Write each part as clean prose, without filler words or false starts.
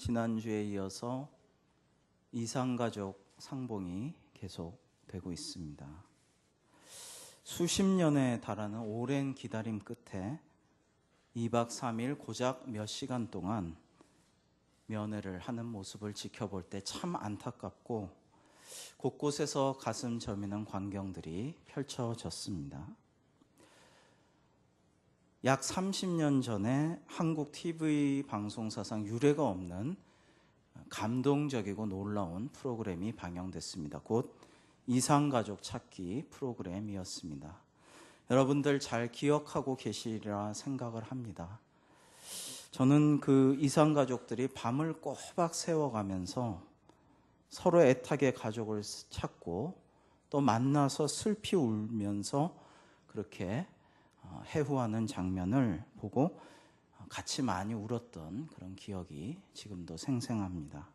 지난주에 이어서 이산가족 상봉이 계속되고 있습니다. 수십 년에 달하는 오랜 기다림 끝에 2박 3일 고작 몇 시간 동안 면회를 하는 모습을 지켜볼 때 참 안타깝고 곳곳에서 가슴 저미는 광경들이 펼쳐졌습니다. 약 30년 전에 한국 TV 방송사상 유례가 없는 감동적이고 놀라운 프로그램이 방영됐습니다. 곧 이산가족 찾기 프로그램이었습니다. 여러분들 잘 기억하고 계시리라 생각을 합니다. 저는 그 이산가족들이 밤을 꼬박 새워가면서 서로 애타게 가족을 찾고 또 만나서 슬피 울면서 그렇게 해후하는 장면을 보고 같이 많이 울었던 그런 기억이 지금도 생생합니다.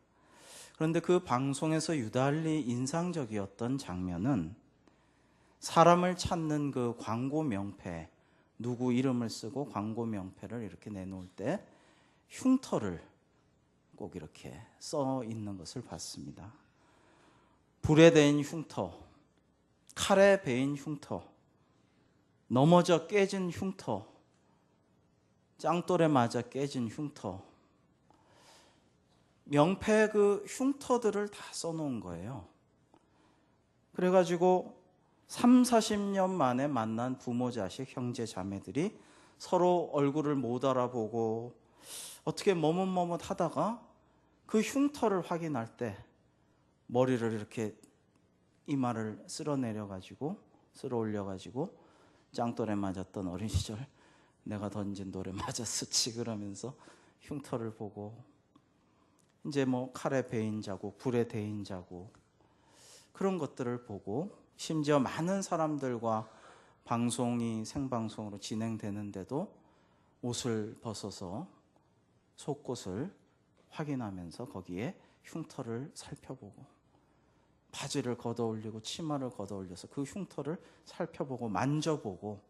그런데 그 방송에서 유달리 인상적이었던 장면은 사람을 찾는 그 광고 명패, 누구 이름을 쓰고 광고 명패를 이렇게 내놓을 때 흉터를 꼭 이렇게 써 있는 것을 봤습니다. 불에 대인 흉터, 칼에 베인 흉터, 넘어져 깨진 흉터, 짱돌에 맞아 깨진 흉터, 명패 그 흉터들을 다 써놓은 거예요. 그래가지고 30-40년 만에 만난 부모, 자식, 형제, 자매들이 서로 얼굴을 못 알아보고 어떻게 머뭇머뭇 하다가 그 흉터를 확인할 때 머리를 이렇게 이마를 쓸어 올려가지고 짱돌에 맞았던 어린 시절 내가 던진 돌에 맞았었지 그러면서 흉터를 보고 이제 뭐 칼에 베인 자국, 불에 데인 자국 그런 것들을 보고 심지어 많은 사람들과 방송이 생방송으로 진행되는데도 옷을 벗어서 속옷을 확인하면서 거기에 흉터를 살펴보고 바지를 걷어올리고 치마를 걷어올려서 그 흉터를 살펴보고 만져보고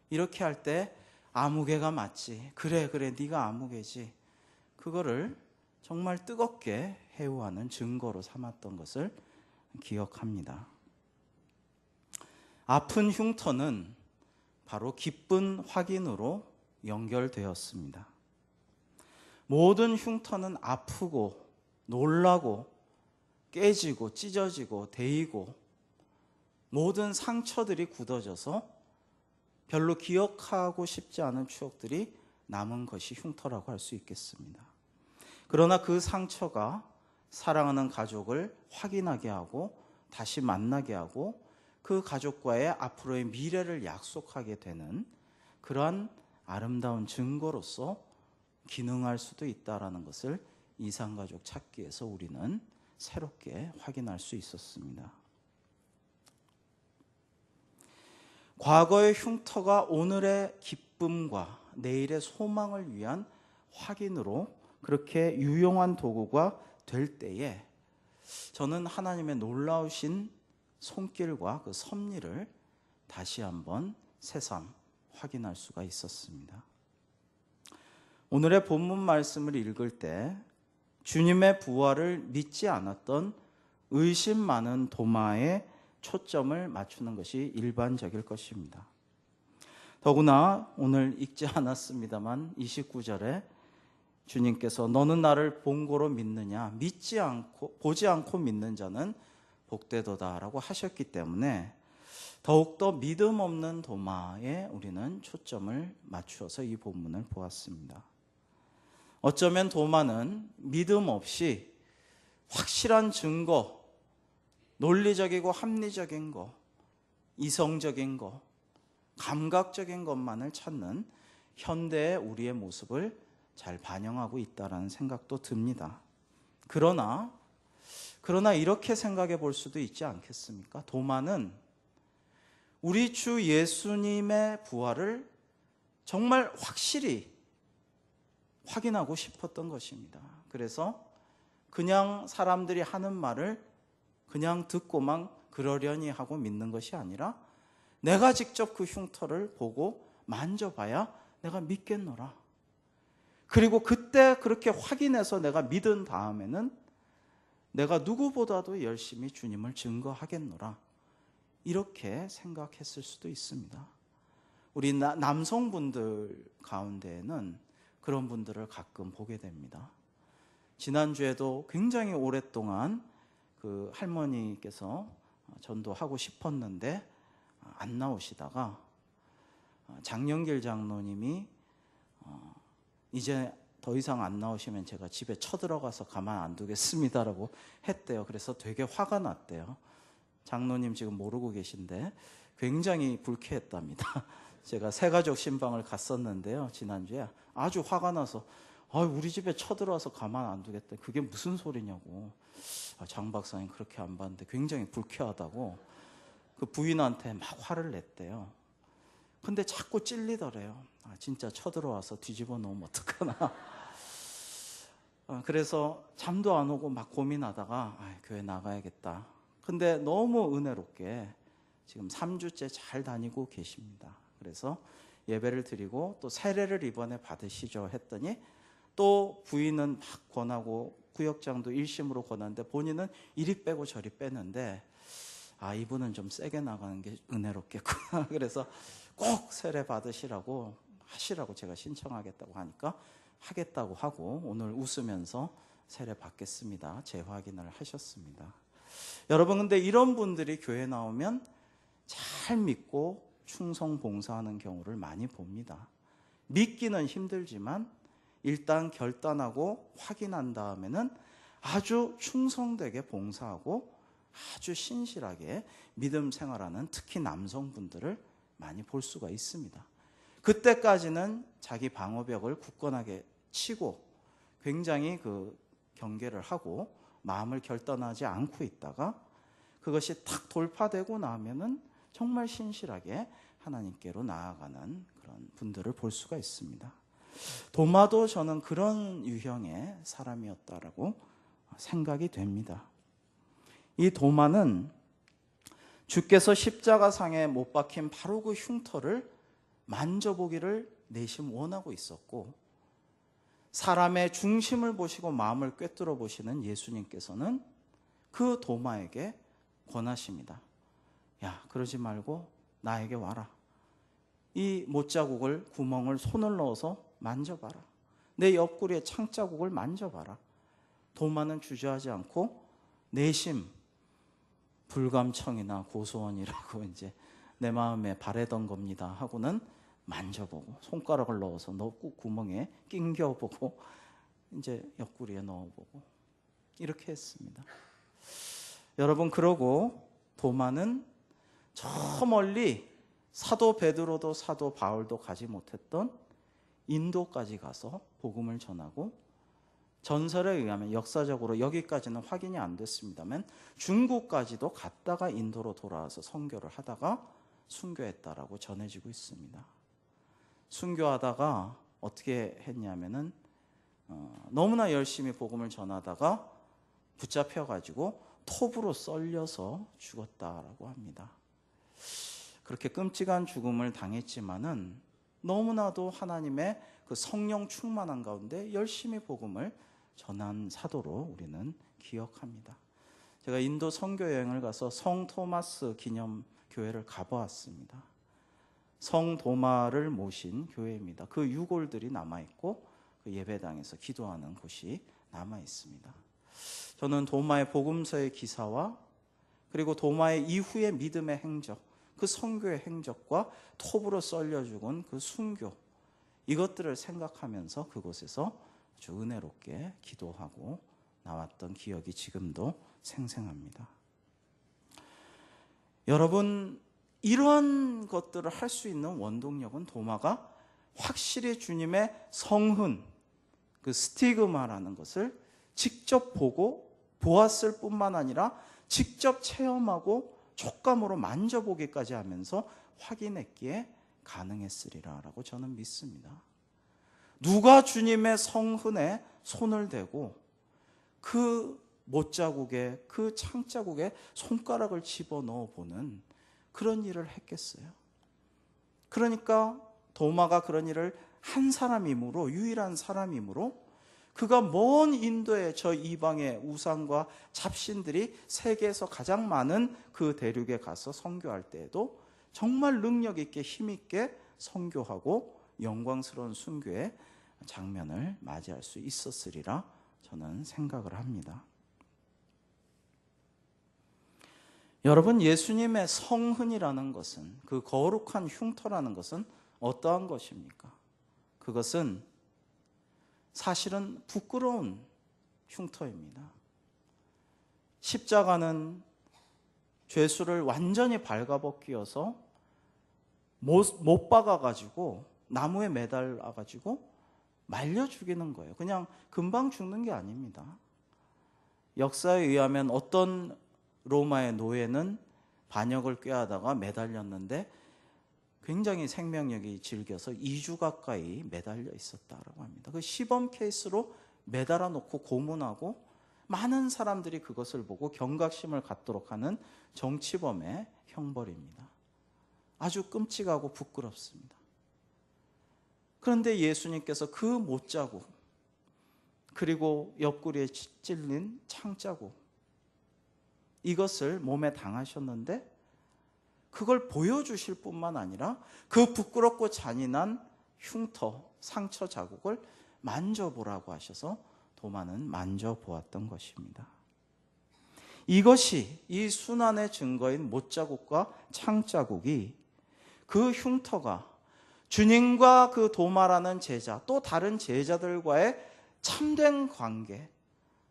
이렇게 할 때 아무개가 맞지, 그래 네가 아무개지, 그거를 정말 뜨겁게 해오하는 증거로 삼았던 것을 기억합니다. 아픈 흉터는 바로 기쁜 확인으로 연결되었습니다. 모든 흉터는 아프고 놀라고 깨지고 찢어지고 데이고 모든 상처들이 굳어져서 별로 기억하고 싶지 않은 추억들이 남은 것이 흉터라고 할 수 있겠습니다. 그러나 그 상처가 사랑하는 가족을 확인하게 하고 다시 만나게 하고 그 가족과의 앞으로의 미래를 약속하게 되는 그러한 아름다운 증거로서 기능할 수도 있다는 것을 이산가족 찾기에서 우리는 새롭게 확인할 수 있었습니다. 과거의 흉터가 오늘의 기쁨과 내일의 소망을 위한 확인으로 그렇게 유용한 도구가 될 때에 저는 하나님의 놀라우신 손길과 그 섭리를 다시 한번 새삼 확인할 수가 있었습니다. 오늘의 본문 말씀을 읽을 때 주님의 부활을 믿지 않았던 의심 많은 도마에 초점을 맞추는 것이 일반적일 것입니다. 더구나 오늘 읽지 않았습니다만 29절에 주님께서 너는 나를 본고로 믿느냐, 보지 않고 믿는 자는 복되도다라고 하셨기 때문에 더욱더 믿음 없는 도마에 우리는 초점을 맞추어서 이 본문을 보았습니다. 어쩌면 도마는 믿음 없이 확실한 증거, 논리적이고 합리적인 거, 이성적인 거, 감각적인 것만을 찾는 현대의 우리의 모습을 잘 반영하고 있다는 생각도 듭니다. 그러나 이렇게 생각해 볼 수도 있지 않겠습니까? 도마는 우리 주 예수님의 부활을 정말 확실히 확인하고 싶었던 것입니다. 그래서 그냥 사람들이 하는 말을 그냥 듣고만 그러려니 하고 믿는 것이 아니라 내가 직접 그 흉터를 보고 만져봐야 내가 믿겠노라. 그리고 그때 그렇게 확인해서 내가 믿은 다음에는 내가 누구보다도 열심히 주님을 증거하겠노라, 이렇게 생각했을 수도 있습니다. 우리 남성분들 가운데에는 그런 분들을 가끔 보게 됩니다. 지난주에도 굉장히 오랫동안 그 할머니께서 전도하고 싶었는데 안 나오시다가 장영길 장로님이 이제 더 이상 안 나오시면 제가 집에 쳐들어가서 가만 안 두겠습니다라고 했대요. 그래서 되게 화가 났대요. 장로님 지금 모르고 계신데 굉장히 불쾌했답니다. 제가 새가족 신방을 갔었는데요, 지난주에. 아주 화가 나서 우리 집에 쳐들어와서 가만 안 두겠대. 그게 무슨 소리냐고. 장 박사님 그렇게 안 봤는데 굉장히 불쾌하다고 그 부인한테 막 화를 냈대요. 근데 자꾸 찔리더래요. 진짜 쳐들어와서 뒤집어 놓으면 어떡하나. 그래서 잠도 안 오고 막 고민하다가 교회 나가야겠다. 근데 너무 은혜롭게 지금 3주째 잘 다니고 계십니다. 그래서 예배를 드리고 또 세례를 이번에 받으시죠 했더니 또 부인은 막 권하고 구역장도 1심으로 권하는데 본인은 이리 빼고 저리 빼는데 이분은 좀 세게 나가는 게 은혜롭겠구나. 그래서 꼭 세례 받으시라고 하시라고 제가 신청하겠다고 하니까 하겠다고 하고 오늘 웃으면서 세례 받겠습니다, 재확인을 하셨습니다. 여러분, 근데 이런 분들이 교회 나오면 잘 믿고 충성 봉사하는 경우를 많이 봅니다. 믿기는 힘들지만 일단 결단하고 확인한 다음에는 아주 충성되게 봉사하고 아주 신실하게 믿음 생활하는 특히 남성분들을 많이 볼 수가 있습니다. 그때까지는 자기 방어벽을 굳건하게 치고 굉장히 그 경계를 하고 마음을 결단하지 않고 있다가 그것이 탁 돌파되고 나면은 정말 신실하게 하나님께로 나아가는 그런 분들을 볼 수가 있습니다. 도마도 저는 그런 유형의 사람이었다라고 생각이 됩니다. 이 도마는 주께서 십자가상에 못 박힌 바로 그 흉터를 만져보기를 내심 원하고 있었고, 사람의 중심을 보시고 마음을 꿰뚫어 보시는 예수님께서는 그 도마에게 권하십니다. 야, 그러지 말고 나에게 와라. 이 못자국을, 구멍을 손을 넣어서 만져봐라. 내 옆구리에 창자국을 만져봐라. 도마는 주저하지 않고 내심 불감청이나 고소원이라고 이제 내 마음에 바래던 겁니다 하고는 만져보고 손가락을 넣어서 구멍에 낑겨보고 이제 옆구리에 넣어보고 이렇게 했습니다. 여러분, 그러고 도마는 저 멀리 사도 베드로도 사도 바울도 가지 못했던 인도까지 가서 복음을 전하고, 전설에 의하면 역사적으로 여기까지는 확인이 안 됐습니다만 중국까지도 갔다가 인도로 돌아와서 선교를 하다가 순교했다라고 전해지고 있습니다. 순교하다가 어떻게 했냐면은 너무나 열심히 복음을 전하다가 붙잡혀가지고 톱으로 썰려서 죽었다라고 합니다. 그렇게 끔찍한 죽음을 당했지만은 너무나도 하나님의 그 성령 충만한 가운데 열심히 복음을 전한 사도로 우리는 기억합니다. 제가 인도 선교 여행을 가서 성 토마스 기념 교회를 가보았습니다. 성 도마를 모신 교회입니다. 그 유골들이 남아있고 그 예배당에서 기도하는 곳이 남아있습니다. 저는 도마의 복음서의 기사와 그리고 도마의 이후의 믿음의 행적, 그 선교의 행적과 톱으로 썰려 죽은 그 순교, 이것들을 생각하면서 그곳에서 아주 은혜롭게 기도하고 나왔던 기억이 지금도 생생합니다. 여러분, 이러한 것들을 할 수 있는 원동력은 도마가 확실히 주님의 성흔, 그 스티그마라는 것을 직접 보고 보았을 뿐만 아니라 직접 체험하고 촉감으로 만져보기까지 하면서 확인했기에 가능했으리라라고 저는 믿습니다. 누가 주님의 성흔에 손을 대고 그 못자국에, 그 창자국에 손가락을 집어넣어 보는 그런 일을 했겠어요? 그러니까 도마가 그런 일을 한 사람이므로, 유일한 사람이므로 그가 먼 인도의 저 이방의 우상과 잡신들이 세계에서 가장 많은 그 대륙에 가서 선교할 때에도 정말 능력 있게 힘 있게 선교하고 영광스러운 순교의 장면을 맞이할 수 있었으리라 저는 생각을 합니다. 여러분, 예수님의 성흔이라는 것은, 그 거룩한 흉터라는 것은 어떠한 것입니까? 그것은 사실은 부끄러운 흉터입니다. 십자가는 죄수를 완전히 발가벗기어서 못 박아가지고 나무에 매달아가지고 말려 죽이는 거예요. 그냥 금방 죽는 게 아닙니다. 역사에 의하면 어떤 로마의 노예는 반역을 꾀하다가 매달렸는데 굉장히 생명력이 질겨서 2주 가까이 매달려 있었다라고 합니다. 그 시범 케이스로 매달아 놓고 고문하고 많은 사람들이 그것을 보고 경각심을 갖도록 하는 정치범의 형벌입니다. 아주 끔찍하고 부끄럽습니다. 그런데 예수님께서 그 못자국, 그리고 옆구리에 찔린 창자국, 이것을 몸에 당하셨는데 그걸 보여주실 뿐만 아니라 그 부끄럽고 잔인한 흉터, 상처 자국을 만져보라고 하셔서 도마는 만져보았던 것입니다. 이것이, 이 순환의 증거인 못자국과 창자국이, 그 흉터가 주님과 그 도마라는 제자, 또 다른 제자들과의 참된 관계,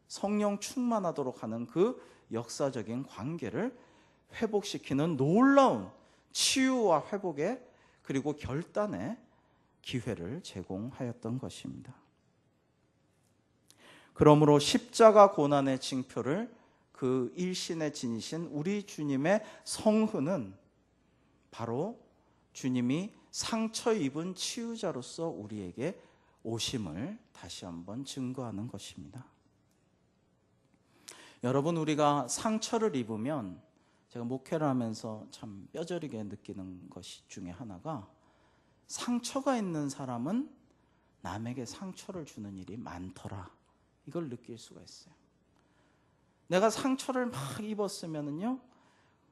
성령 충만하도록 하는 그 역사적인 관계를 회복시키는 놀라운 치유와 회복의, 그리고 결단의 기회를 제공하였던 것입니다. 그러므로 십자가 고난의 징표를 그 일신에 지니신 우리 주님의 성흔은 바로 주님이 상처 입은 치유자로서 우리에게 오심을 다시 한번 증거하는 것입니다. 여러분, 우리가 상처를 입으면, 제가 목회를 하면서 참 뼈저리게 느끼는 것 중에 하나가, 상처가 있는 사람은 남에게 상처를 주는 일이 많더라, 이걸 느낄 수가 있어요. 내가 상처를 막 입었으면요,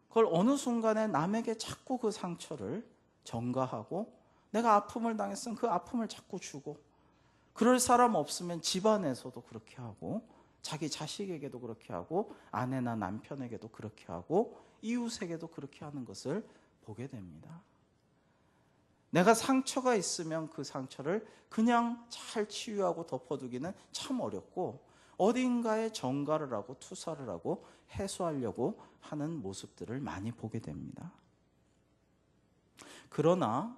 그걸 어느 순간에 남에게 자꾸 그 상처를 전가하고, 내가 아픔을 당했으면 그 아픔을 자꾸 주고, 그럴 사람 없으면 집안에서도 그렇게 하고, 자기 자식에게도 그렇게 하고, 아내나 남편에게도 그렇게 하고, 이웃에게도 그렇게 하는 것을 보게 됩니다. 내가 상처가 있으면 그 상처를 그냥 잘 치유하고 덮어두기는 참 어렵고, 어딘가에 전가를 하고 투사를 하고 해소하려고 하는 모습들을 많이 보게 됩니다. 그러나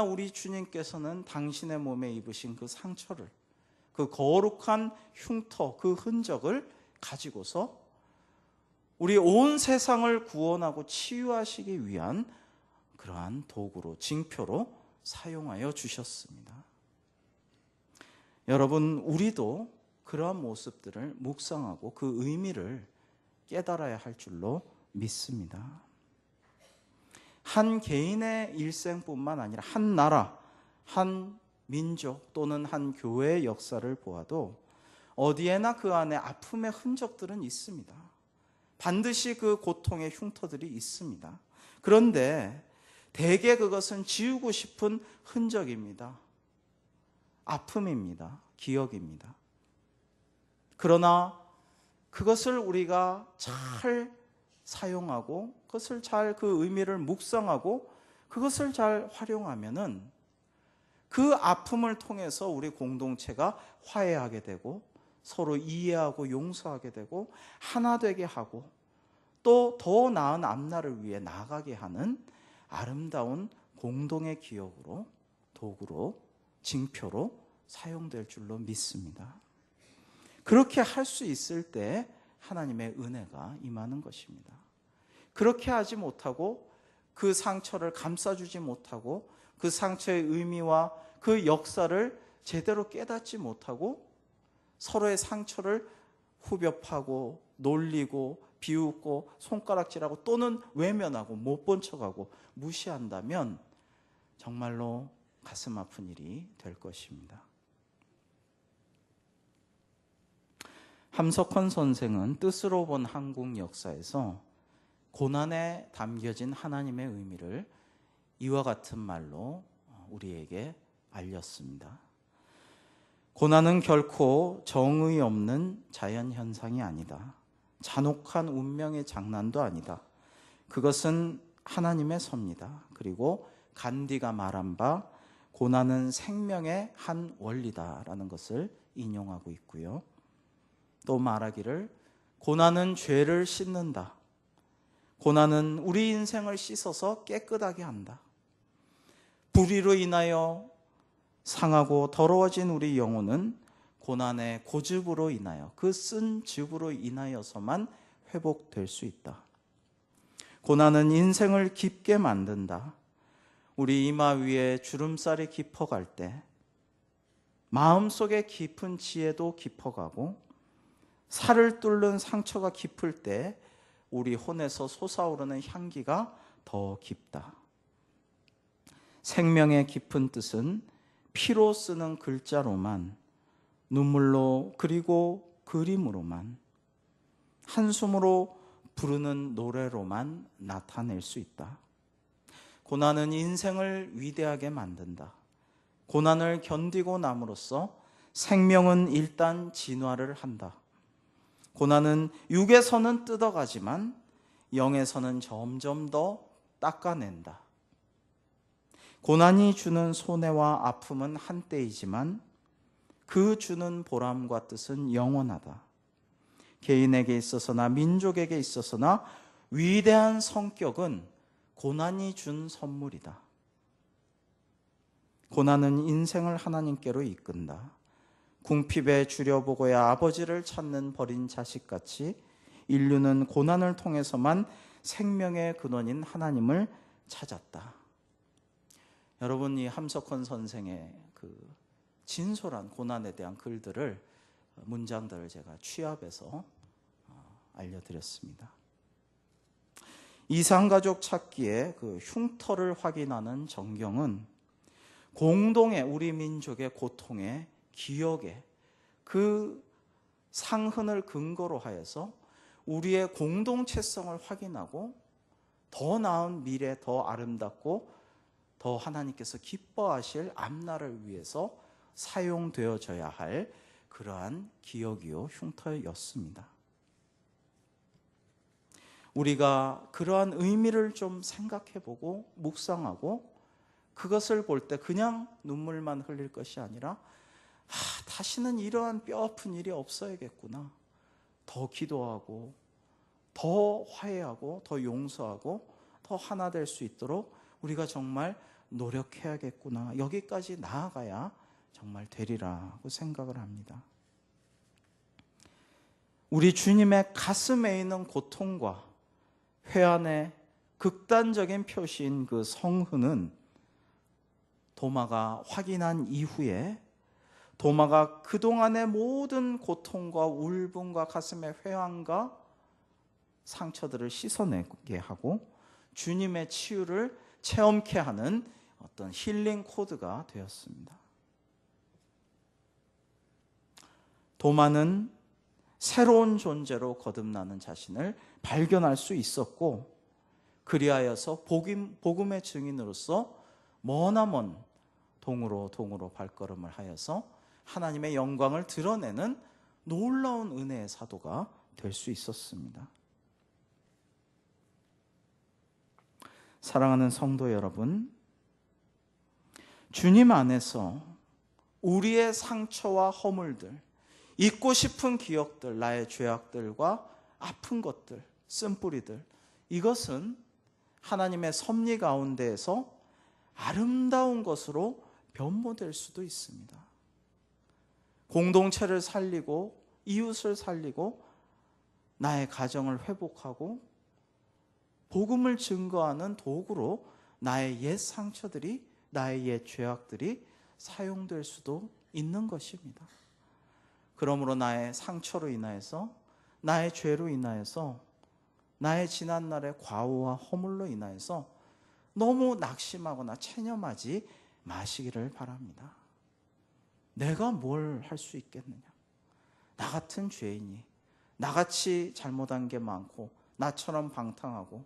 우리 주님께서는 당신의 몸에 입으신 그 상처를, 그 거룩한 흉터, 그 흔적을 가지고서 우리 온 세상을 구원하고 치유하시기 위한 그러한 도구로, 징표로 사용하여 주셨습니다. 여러분, 우리도 그러한 모습들을 묵상하고 그 의미를 깨달아야 할 줄로 믿습니다. 한 개인의 일생뿐만 아니라 한 나라, 한 민족 또는 한 교회의 역사를 보아도 어디에나 그 안에 아픔의 흔적들은 있습니다. 반드시 그 고통의 흉터들이 있습니다. 그런데 대개 그것은 지우고 싶은 흔적입니다. 아픔입니다. 기억입니다. 그러나 그것을 우리가 잘 사용하고, 그것을 잘, 그 의미를 묵상하고 그것을 잘 활용하면은 그 아픔을 통해서 우리 공동체가 화해하게 되고, 서로 이해하고 용서하게 되고, 하나 되게 하고, 또 더 나은 앞날을 위해 나아가게 하는 아름다운 공동의 기억으로, 도구로, 징표로 사용될 줄로 믿습니다. 그렇게 할 수 있을 때 하나님의 은혜가 임하는 것입니다. 그렇게 하지 못하고, 그 상처를 감싸주지 못하고, 그 상처의 의미와 그 역사를 제대로 깨닫지 못하고, 서로의 상처를 후벼 파고 놀리고 비웃고 손가락질하고 또는 외면하고 못 본 척하고 무시한다면 정말로 가슴 아픈 일이 될 것입니다. 함석헌 선생은 뜻으로 본 한국 역사에서 고난에 담겨진 하나님의 의미를 이와 같은 말로 우리에게 알렸습니다. 고난은 결코 정의 없는 자연현상이 아니다. 잔혹한 운명의 장난도 아니다. 그것은 하나님의 섭니다. 그리고 간디가 말한 바 고난은 생명의 한 원리다라는 것을 인용하고 있고요. 또 말하기를 고난은 죄를 씻는다. 고난은 우리 인생을 씻어서 깨끗하게 한다. 불의로 인하여 상하고 더러워진 우리 영혼은 고난의 고즙으로 인하여 그 쓴 즙으로 인하여서만 회복될 수 있다. 고난은 인생을 깊게 만든다. 우리 이마 위에 주름살이 깊어갈 때 마음속의 깊은 지혜도 깊어가고 살을 뚫는 상처가 깊을 때 우리 혼에서 솟아오르는 향기가 더 깊다. 생명의 깊은 뜻은 피로 쓰는 글자로만, 눈물로 그리고 그림으로만, 한숨으로 부르는 노래로만 나타낼 수 있다. 고난은 인생을 위대하게 만든다. 고난을 견디고 남으로써 생명은 일단 진화를 한다. 고난은 육에서는 뜯어가지만 영에서는 점점 더 닦아낸다. 고난이 주는 손해와 아픔은 한때이지만 그 주는 보람과 뜻은 영원하다. 개인에게 있어서나 민족에게 있어서나 위대한 성격은 고난이 준 선물이다. 고난은 인생을 하나님께로 이끈다. 궁핍에 줄여보고야 아버지를 찾는 버린 자식같이 인류는 고난을 통해서만 생명의 근원인 하나님을 찾았다. 여러분, 이 함석헌 선생의 그 진솔한 고난에 대한 글들을, 문장들을 제가 취합해서 알려드렸습니다. 이산가족 찾기에 그 흉터를 확인하는 정경은 공동의 우리 민족의 고통의 기억의 그 상흔을 근거로 하여서 우리의 공동체성을 확인하고 더 나은 미래, 더 아름답고 더 하나님께서 기뻐하실 앞날을 위해서 사용되어져야 할 그러한 기억이요 흉터였습니다. 우리가 그러한 의미를 좀 생각해보고 묵상하고 그것을 볼 때 그냥 눈물만 흘릴 것이 아니라 다시는 이러한 뼈아픈 일이 없어야겠구나. 더 기도하고 더 화해하고 더 용서하고 더 하나 될 수 있도록 우리가 정말 노력해야겠구나. 여기까지 나아가야 정말 되리라고 생각을 합니다. 우리 주님의 가슴에 있는 고통과 회한의 극단적인 표시인 그 성흔은 도마가 확인한 이후에 도마가 그동안의 모든 고통과 울분과 가슴의 회한과 상처들을 씻어내게 하고 주님의 치유를 체험케 하는 어떤 힐링 코드가 되었습니다. 도마는 새로운 존재로 거듭나는 자신을 발견할 수 있었고 그리하여서 복음의 증인으로서 머나먼 동으로 발걸음을 하여서 하나님의 영광을 드러내는 놀라운 은혜의 사도가 될 수 있었습니다. 사랑하는 성도 여러분, 주님 안에서 우리의 상처와 허물들, 잊고 싶은 기억들, 나의 죄악들과 아픈 것들, 쓴뿌리들, 이것은 하나님의 섭리 가운데에서 아름다운 것으로 변모될 수도 있습니다. 공동체를 살리고 이웃을 살리고 나의 가정을 회복하고 복음을 증거하는 도구로 나의 옛 상처들이, 나의 옛 죄악들이 사용될 수도 있는 것입니다. 그러므로 나의 상처로 인하여서, 나의 죄로 인하여서, 나의 지난날의 과오와 허물로 인하여서 너무 낙심하거나 체념하지 마시기를 바랍니다. 내가 뭘 할 수 있겠느냐? 나 같은 죄인이, 나같이 잘못한 게 많고, 나처럼 방탕하고,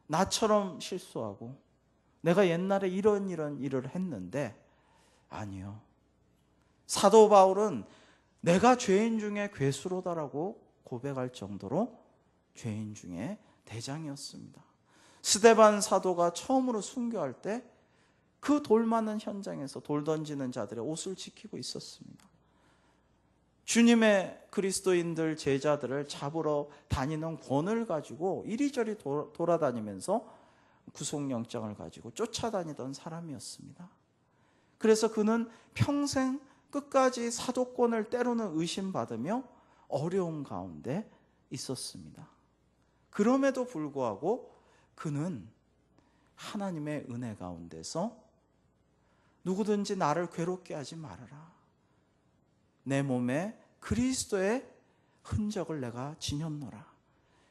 나처럼 실수하고, 내가 옛날에 이런 일을 했는데, 아니요. 사도 바울은 내가 죄인 중에 괴수로다라고 고백할 정도로 죄인 중에 대장이었습니다. 스데반 사도가 처음으로 순교할 때 그 돌 많은 현장에서 돌 던지는 자들의 옷을 지키고 있었습니다. 주님의 그리스도인들 제자들을 잡으러 다니는 권을 가지고 이리저리 돌아다니면서 구속영장을 가지고 쫓아다니던 사람이었습니다. 그래서 그는 평생 끝까지 사도권을 때로는 의심받으며 어려움 가운데 있었습니다. 그럼에도 불구하고 그는 하나님의 은혜 가운데서 누구든지 나를 괴롭게 하지 말아라. 내 몸에 그리스도의 흔적을 내가 지녔노라.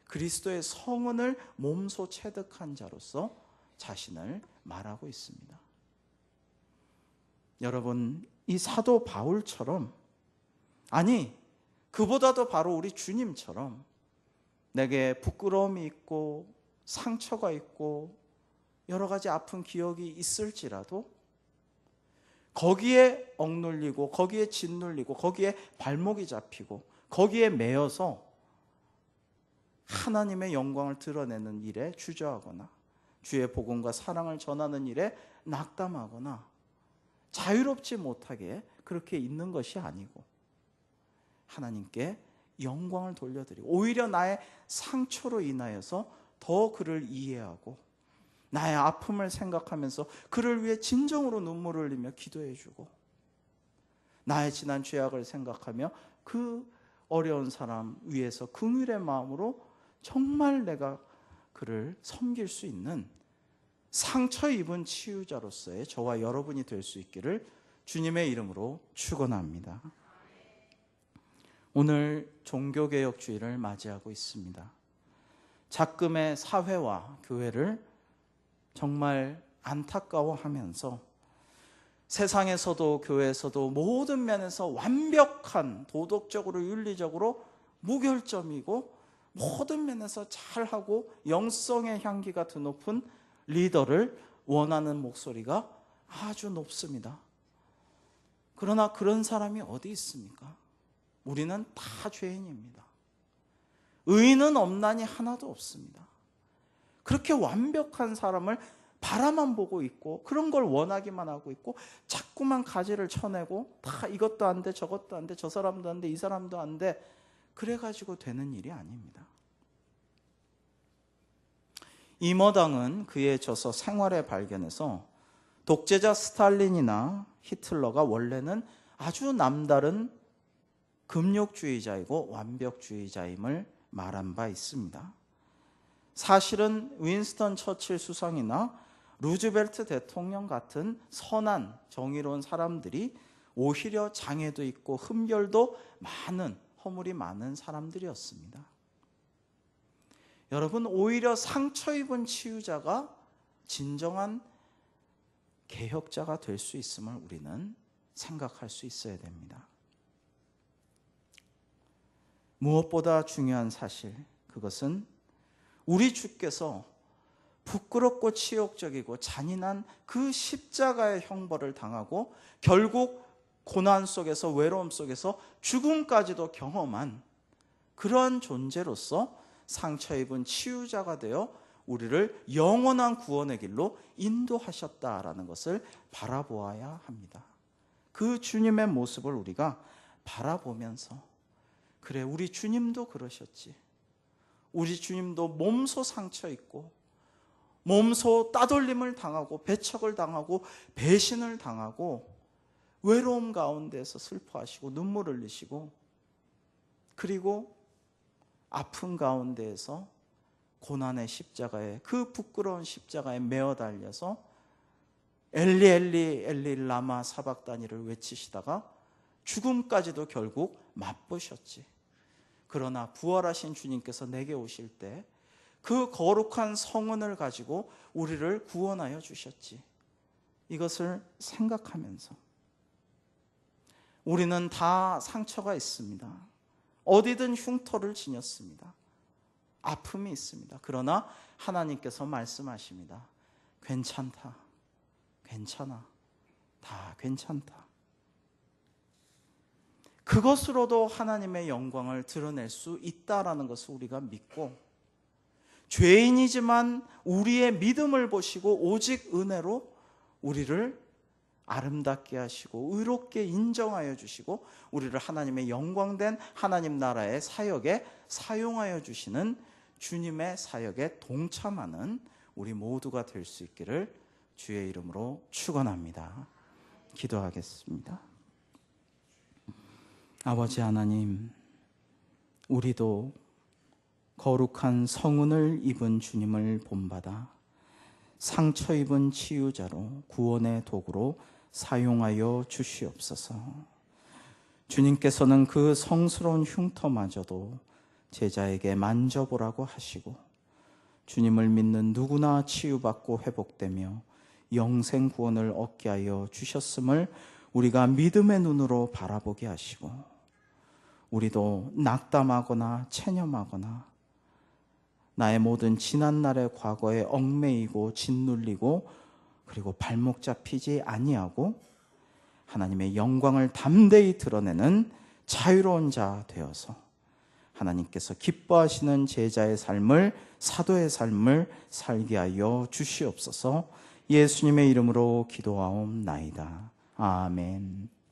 그리스도의 성은을 몸소 체득한 자로서 자신을 말하고 있습니다. 여러분, 이 사도 바울처럼, 아니 그보다도 바로 우리 주님처럼 내게 부끄러움이 있고 상처가 있고 여러 가지 아픈 기억이 있을지라도 거기에 억눌리고 거기에 짓눌리고 거기에 발목이 잡히고 거기에 매여서 하나님의 영광을 드러내는 일에 주저하거나 주의 복음과 사랑을 전하는 일에 낙담하거나 자유롭지 못하게 그렇게 있는 것이 아니고 하나님께 영광을 돌려드리고 오히려 나의 상처로 인하여서 더 그를 이해하고 나의 아픔을 생각하면서 그를 위해 진정으로 눈물을 흘리며 기도해주고 나의 지난 죄악을 생각하며 그 어려운 사람 위해서 긍휼의 마음으로 정말 내가 그를 섬길 수 있는 상처 입은 치유자로서의 저와 여러분이 될 수 있기를 주님의 이름으로 축원합니다. 오늘 종교개혁주의를 맞이하고 있습니다. 작금의 사회와 교회를 정말 안타까워하면서 세상에서도 교회에서도 모든 면에서 완벽한 도덕적으로 윤리적으로 무결점이고 모든 면에서 잘하고 영성의 향기가 드높은 리더를 원하는 목소리가 아주 높습니다. 그러나 그런 사람이 어디 있습니까? 우리는 다 죄인입니다. 의인은 없나니 하나도 없습니다. 그렇게 완벽한 사람을 바라만 보고 있고 그런 걸 원하기만 하고 있고 자꾸만 가지를 쳐내고 다 이것도 안 돼 저것도 안 돼 저 사람도 안 돼 이 사람도 안 돼 그래가지고 되는 일이 아닙니다. 이머당은 그의 저서 생활의 발견에서 독재자 스탈린이나 히틀러가 원래는 아주 남다른 금욕주의자이고 완벽주의자임을 말한 바 있습니다. 사실은 윈스턴 처칠 수상이나 루즈벨트 대통령 같은 선한 정의로운 사람들이 오히려 장애도 있고 흠결도 많은 허물이 많은 사람들이었습니다. 여러분, 오히려 상처 입은 치유자가 진정한 개혁자가 될 수 있음을 우리는 생각할 수 있어야 됩니다. 무엇보다 중요한 사실, 그것은 우리 주께서 부끄럽고 치욕적이고 잔인한 그 십자가의 형벌을 당하고 결국 고난 속에서 외로움 속에서 죽음까지도 경험한 그러한 존재로서 상처 입은 치유자가 되어 우리를 영원한 구원의 길로 인도하셨다라는 것을 바라보아야 합니다. 그 주님의 모습을 우리가 바라보면서 그래, 우리 주님도 그러셨지. 우리 주님도 몸소 상처 입고 몸소 따돌림을 당하고 배척을 당하고 배신을 당하고 외로움 가운데서 슬퍼하시고 눈물 흘리시고 그리고 아픔 가운데에서 고난의 십자가에 그 부끄러운 십자가에 매어 달려서 엘리 엘리 엘리 라마 사박다니를 외치시다가 죽음까지도 결국 맛보셨지. 그러나 부활하신 주님께서 내게 오실 때 그 거룩한 성은을 가지고 우리를 구원하여 주셨지. 이것을 생각하면서 우리는 다 상처가 있습니다. 어디든 흉터를 지녔습니다. 아픔이 있습니다. 그러나 하나님께서 말씀하십니다. 괜찮다. 괜찮아. 다 괜찮다. 그것으로도 하나님의 영광을 드러낼 수 있다라는 것을 우리가 믿고, 죄인이지만 우리의 믿음을 보시고 오직 은혜로 우리를 아름답게 하시고 의롭게 인정하여 주시고 우리를 하나님의 영광된 하나님 나라의 사역에 사용하여 주시는 주님의 사역에 동참하는 우리 모두가 될 수 있기를 주의 이름으로 축원합니다. 기도하겠습니다. 아버지 하나님, 우리도 거룩한 성은을 입은 주님을 본받아 상처 입은 치유자로 구원의 도구로 사용하여 주시옵소서. 주님께서는 그 성스러운 흉터마저도 제자에게 만져보라고 하시고 주님을 믿는 누구나 치유받고 회복되며 영생 구원을 얻게 하여 주셨음을 우리가 믿음의 눈으로 바라보게 하시고, 우리도 낙담하거나 체념하거나 나의 모든 지난날의 과거에 얽매이고 짓눌리고 그리고 발목 잡히지 아니하고 하나님의 영광을 담대히 드러내는 자유로운 자 되어서 하나님께서 기뻐하시는 제자의 삶을, 사도의 삶을 살게 하여 주시옵소서. 예수님의 이름으로 기도하옵나이다. 아멘.